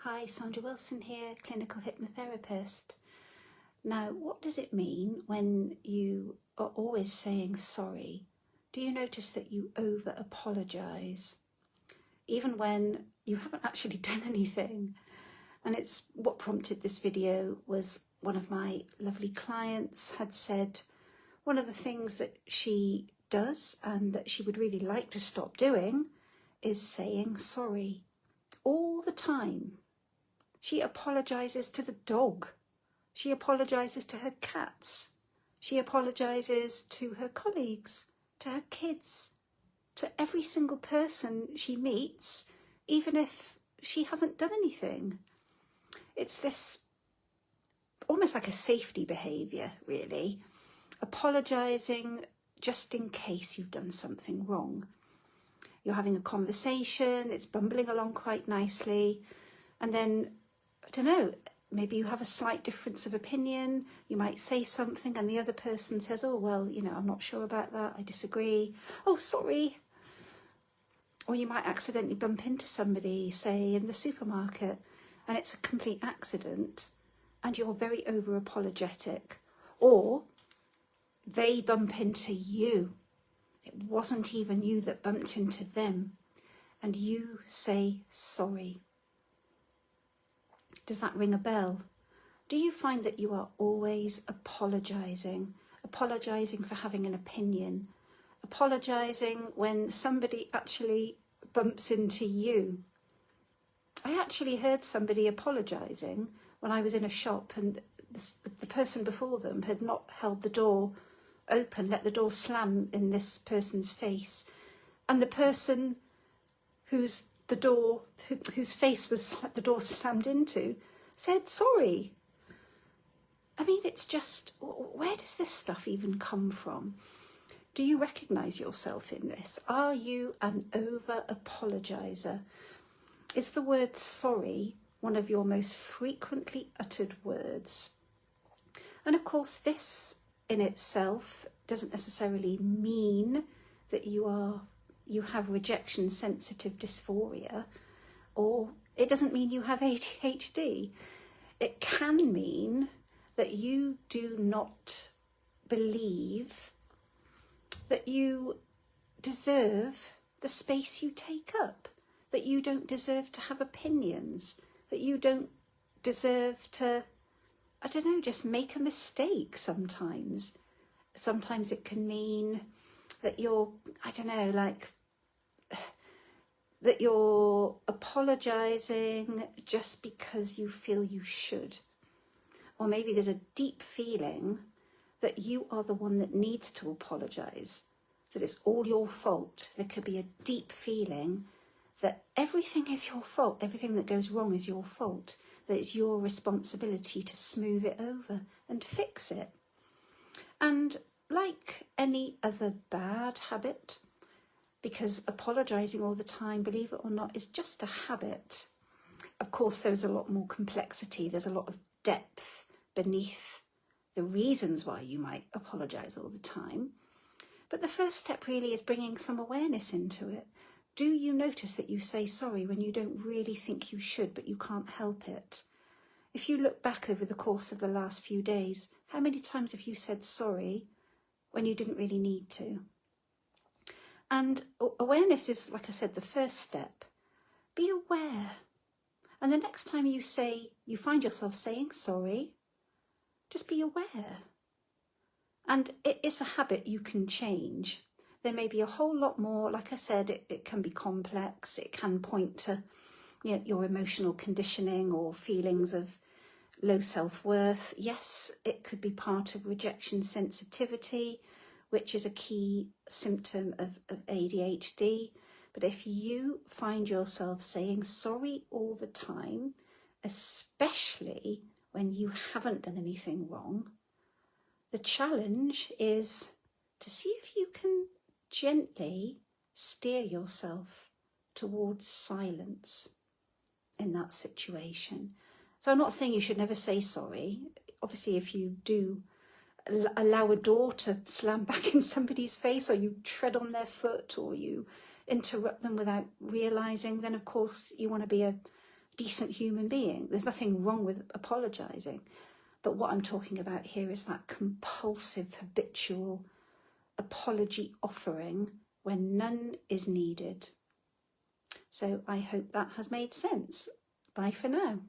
Hi, Sandra Wilson here, clinical hypnotherapist. Now, what does it mean when you are always saying sorry? Do you notice that you over-apologise, even when you haven't actually done anything? And it's what prompted this video was one of my lovely clients had said one of the things that she does and that she would really like to stop doing is saying sorry all the time. She apologises to the dog. She apologises to her cats. She apologises to her colleagues, to her kids, to every single person she meets, even if she hasn't done anything. It's this almost like a safety behaviour, really. Apologising just in case you've done something wrong. You're having a conversation, it's bumbling along quite nicely, and then I don't know, maybe you have a slight difference of opinion, you might say something and the other person says, oh, well, I'm not sure about that, I disagree. Oh, sorry. Or you might accidentally bump into somebody, say in the supermarket, and it's a complete accident and you're very over-apologetic. Or they bump into you. It wasn't even you that bumped into them, and you say sorry. Does that ring a bell? Do you find that you are always apologising for having an opinion, apologising when somebody actually bumps into you? I actually heard somebody apologising when I was in a shop and the person before them had not held the door open, let the door slam in this person's face, and the person whose face was the door slammed into said sorry. I mean, it's just, where does this stuff even come from? Do you recognise yourself in this? Are you an over-apologiser? Is the word sorry one of your most frequently uttered words? And of course, this in itself doesn't necessarily mean that you have rejection sensitive dysphoria, or it doesn't mean you have ADHD. It can mean that you do not believe that you deserve the space you take up, that you don't deserve to have opinions, that you don't deserve to, I don't know, just make a mistake sometimes. Sometimes it can mean that you're, I don't know, like, that you're apologising just because you feel you should. Or maybe there's a deep feeling that you are the one that needs to apologise, that it's all your fault. There could be a deep feeling that everything is your fault, everything that goes wrong is your fault, that it's your responsibility to smooth it over and fix it. And like any other bad habit, because apologising all the time, believe it or not, is just a habit. Of course, there's a lot more complexity, there's a lot of depth beneath the reasons why you might apologise all the time. But the first step really is bringing some awareness into it. Do you notice that you say sorry when you don't really think you should, but you can't help it? If you look back over the course of the last few days, how many times have you said sorry when you didn't really need to? And awareness is, like I said, the first step. Be aware. And the next time you find yourself saying sorry, just be aware. And it is a habit you can change. There may be a whole lot more, like I said, it can be complex. It can point to your emotional conditioning or feelings of low self-worth. Yes, it could be part of rejection sensitivity, which is a key symptom of ADHD. But if you find yourself saying sorry all the time, especially when you haven't done anything wrong, the challenge is to see if you can gently steer yourself towards silence in that situation. So I'm not saying you should never say sorry. Obviously, if you do allow a door to slam back in somebody's face, or you tread on their foot, or you interrupt them without realising, then of course you want to be a decent human being. There's nothing wrong with apologising. But what I'm talking about here is that compulsive, habitual apology offering when none is needed. So I hope that has made sense. Bye for now.